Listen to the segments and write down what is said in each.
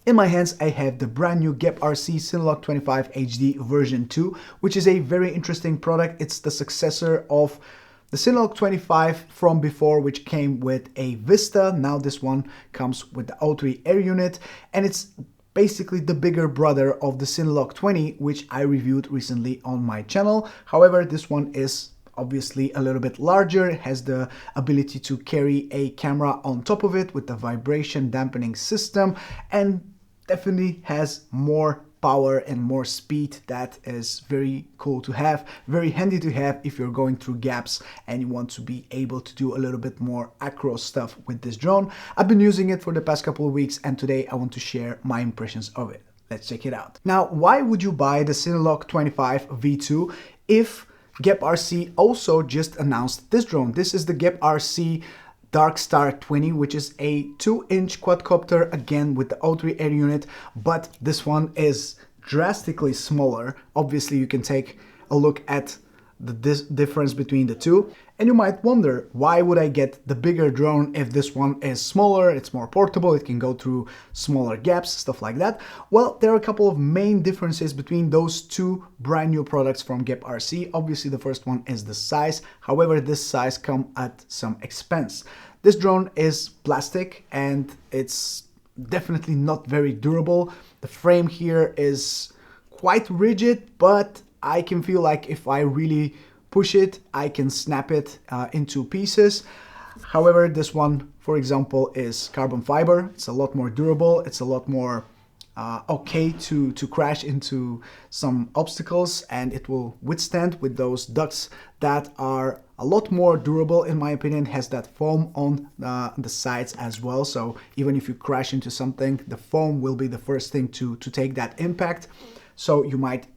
In my hands, I have the brand new GepRC Cinelog25 HD version 2, which is a very interesting product. It's the successor of the Cinelog25 from before, which came with a Vista. Now this one comes with the O3 air unit, and it's basically the bigger brother of the Cinelog20, which I reviewed recently on my channel. However, this one is obviously a little bit larger. It has the ability to carry a camera on top of it with the vibration dampening system, and definitely has more power and more speed. That is very cool to have, very handy to have if you're going through gaps and you want to be able to do a little bit more acro stuff with this drone. I've been using it for the past couple of weeks, and today I want to share my impressions of it. Let's check it out. Now, why would you buy the Cinelog25 V2 if GepRC also just announced this drone? This is the GepRC Darkstar 20, which is a 2-inch quadcopter, again with the O3 air unit, but this one is drastically smaller. Obviously, you can take a look at the difference between the two, and you might wonder, why would I get the bigger drone if this one is smaller, it's more portable, it can go through smaller gaps, stuff like that? Well, there are a couple of main differences between those two brand new products from GepRC. Obviously, the first one is the size. However, this size comes at some expense. This drone is plastic and it's definitely not very durable. The frame here is quite rigid, but I can feel like if I really push it, I can snap it into pieces. However, this one, for example, is carbon fiber. It's a lot more durable. It's a lot more okay to crash into some obstacles, and it will withstand with those ducts that are a lot more durable, in my opinion. Has that foam on the sides as well, so even if you crash into something, the foam will be the first thing to take that impact. So you might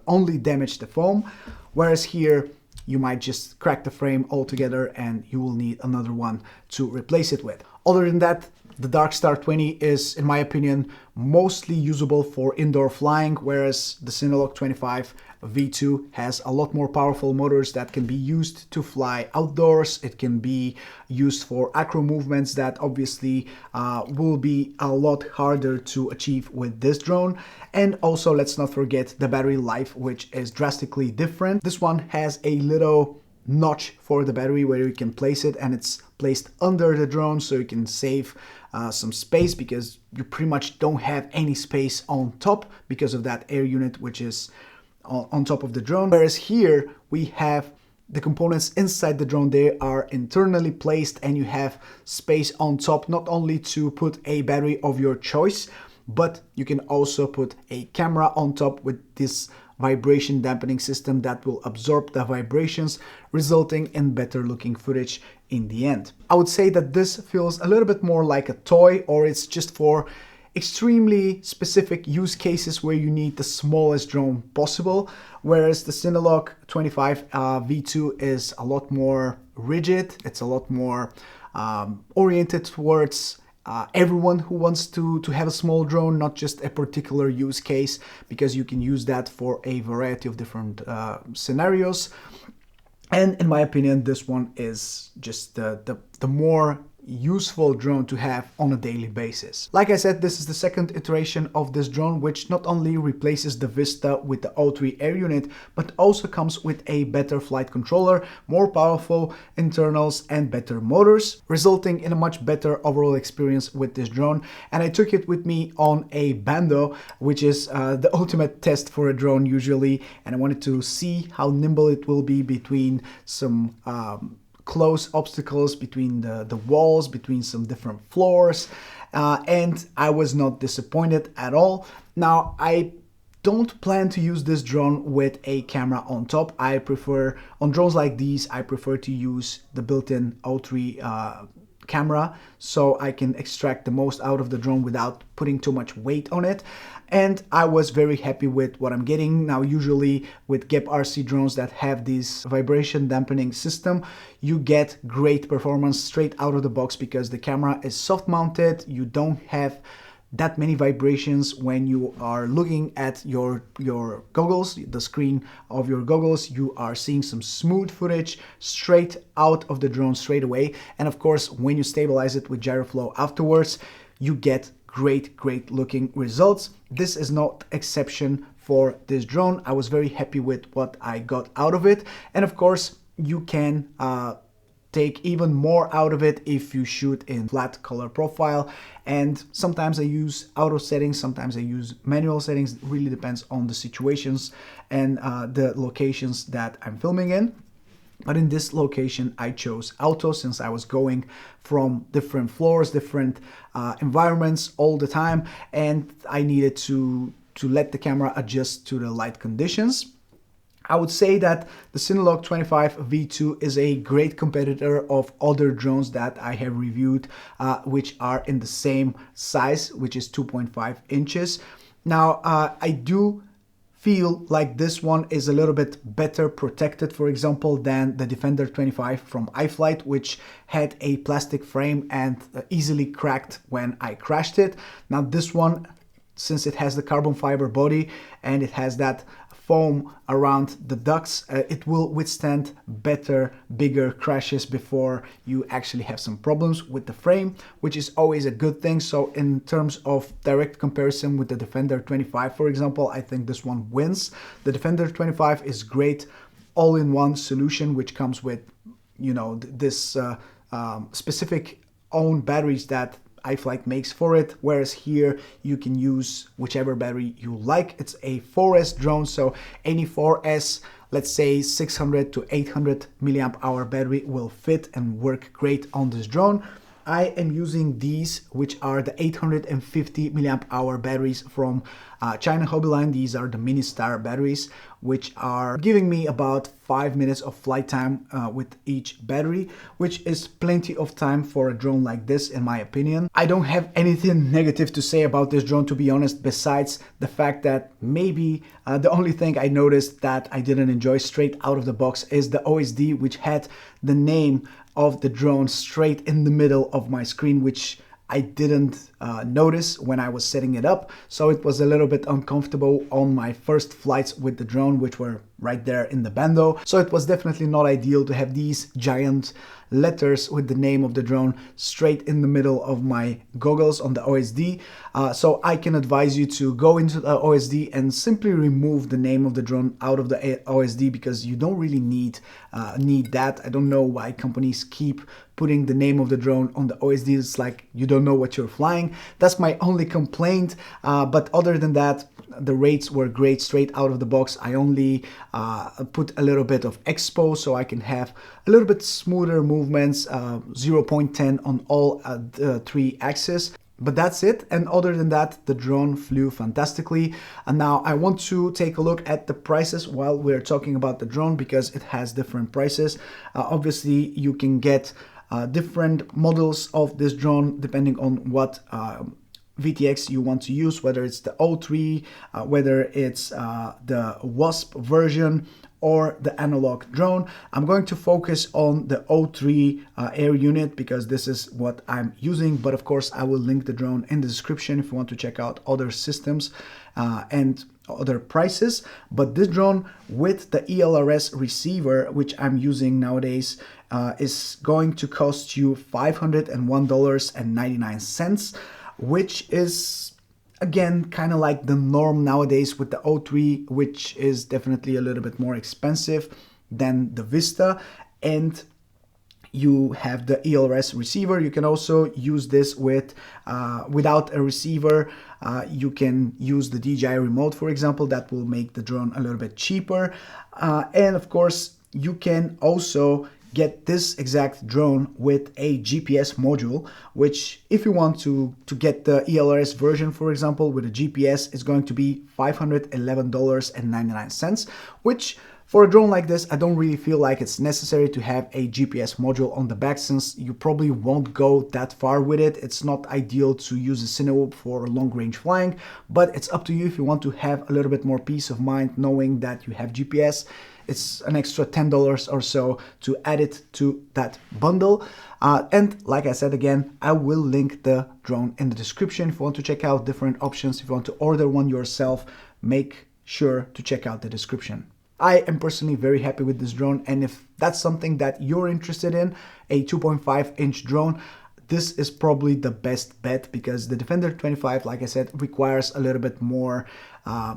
only damage the foam, whereas here you might just crack the frame altogether and you will need another one to replace it with. Other than that, the Darkstar 20 is, in my opinion, mostly usable for indoor flying, whereas the Cinelog25 V2 has a lot more powerful motors that can be used to fly outdoors. It can be used for acro movements that obviously will be a lot harder to achieve with this drone. And also, let's not forget the battery life, which is drastically different. This one has a little notch for the battery where you can place it, and it's placed under the drone, so you can save some space, because you pretty much don't have any space on top because of that air unit which is on top of the drone. Whereas here we have the components inside the drone. They are internally placed and you have space on top, not only to put a battery of your choice, but you can also put a camera on top with this vibration dampening system that will absorb the vibrations, resulting in better looking footage in the end. I would say that this feels a little bit more like a toy, or it's just for extremely specific use cases where you need the smallest drone possible, whereas the Cinelog25 V2 is a lot more rigid. It's a lot more oriented towards everyone who wants to have a small drone, not just a particular use case, because you can use that for a variety of different scenarios. And in my opinion, this one is just the more useful drone to have on a daily basis. Like I said, this is the second iteration of this drone, which not only replaces the Vista with the O3 air unit, but also comes with a better flight controller, more powerful internals and better motors, resulting in a much better overall experience with this drone. And I took it with me on a Bando, which is the ultimate test for a drone usually, and I wanted to see how nimble it will be between some close obstacles, between the walls, between some different floors, and I was not disappointed at all. Now, I don't plan to use this drone with a camera on top. I prefer, on drones like these, I prefer to use the built-in O3 camera, so I can extract the most out of the drone without putting too much weight on it. And I was very happy with what I'm getting. Now, usually with GepRC drones that have this vibration dampening system, you get great performance straight out of the box because the camera is soft mounted. You don't have that many vibrations when you are looking at your goggles, the screen of your goggles. You are seeing some smooth footage straight out of the drone straight away. And of course, when you stabilize it with gyroflow afterwards, you get great looking results. This is not exception for this drone. I was very happy with what I got out of it. And of course, you can take even more out of it if you shoot in flat color profile. And sometimes I use auto settings, sometimes I use manual settings. It really depends on the situations and the locations that I'm filming in. But in this location, I chose auto since I was going from different floors, different environments all the time, and I needed to let the camera adjust to the light conditions. I would say that the Cinelog25 V2 is a great competitor of other drones that I have reviewed, which are in the same size, which is 2.5 inches. Now, I do feel like this one is a little bit better protected, for example, than the Defender 25 from iFlight, which had a plastic frame and easily cracked when I crashed it. Now this one, since it has the carbon fiber body and it has that foam around the ducts, it will withstand better, bigger crashes before you actually have some problems with the frame, which is always a good thing. So in terms of direct comparison with the Defender 25, for example, I think this one wins. The Defender 25 is great all-in-one solution, which comes with, you know, this specific own batteries that iFlight makes for it, whereas here you can use whichever battery you like. It's a 4S drone, so any 4S, let's say 600 to 800 milliamp hour battery will fit and work great on this drone. I am using these, which are the 850 milliamp hour batteries from China Hobbyline. These are the Mini Star batteries, which are giving me about 5 minutes of flight time with each battery, which is plenty of time for a drone like this, in my opinion. I don't have anything negative to say about this drone, to be honest, besides the fact that maybe the only thing I noticed that I didn't enjoy straight out of the box is the OSD, which had the name of the drone straight in the middle of my screen, which I didn't notice when I was setting it up. So it was a little bit uncomfortable on my first flights with the drone, which were right there in the bando. So it was definitely not ideal to have these giant letters with the name of the drone straight in the middle of my goggles on the OSD. So I can advise you to go into the OSD and simply remove the name of the drone out of the OSD, because you don't really need that. I don't know why companies keep putting the name of the drone on the OSD. It's like you don't know what you're flying. That's my only complaint. But other than that, the rates were great straight out of the box. I only put a little bit of expo so I can have a little bit smoother movements, 0.10 on all 3 axes. But that's it, and other than that, the drone flew fantastically. And now I want to take a look at the prices while we're talking about the drone, because it has different prices. Obviously, you can get different models of this drone depending on what VTX you want to use, whether it's the O3, whether it's the WASP version, or the analog drone. I'm going to focus on the O3 air unit because this is what I'm using, but of course I will link the drone in the description if you want to check out other systems and other prices. But this drone with the ELRS receiver, which I'm using nowadays, is going to cost you $501.99, which is again kind of like the norm nowadays with the O3, which is definitely a little bit more expensive than the Vista. And you have the ELRS receiver. You can also use this with without a receiver. You can use the DJI remote, for example. That will make the drone a little bit cheaper. And of course, you can also get this exact drone with a GPS module, which if you want to get the ELRS version, for example, with a GPS, is going to be $511.99, which for a drone like this, I don't really feel like it's necessary to have a GPS module on the back, since you probably won't go that far with it. It's not ideal to use a Cinewhoop for long-range flying, but it's up to you if you want to have a little bit more peace of mind knowing that you have GPS. It's an extra $10 or so to add it to that bundle. And like I said again, I will link the drone in the description if you want to check out different options. If you want to order one yourself, make sure to check out the description. I am personally very happy with this drone, and if that's something that you're interested in, a 2.5-inch drone, this is probably the best bet, because the Defender 25, like I said, requires a little bit more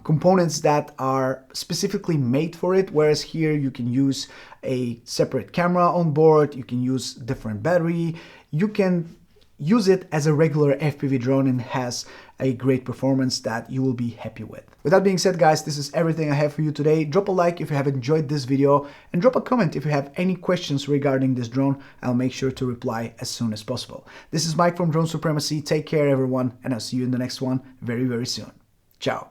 components that are specifically made for it, whereas here you can use a separate camera on board, you can use different battery, you can use it as a regular FPV drone and has a great performance that you will be happy with. With that being said, guys, this is everything I have for you today. Drop a like if you have enjoyed this video, and drop a comment if you have any questions regarding this drone. I'll make sure to reply as soon as possible. This is Mike from Drone Supremacy. Take care, everyone, and I'll see you in the next one very, very soon. Ciao.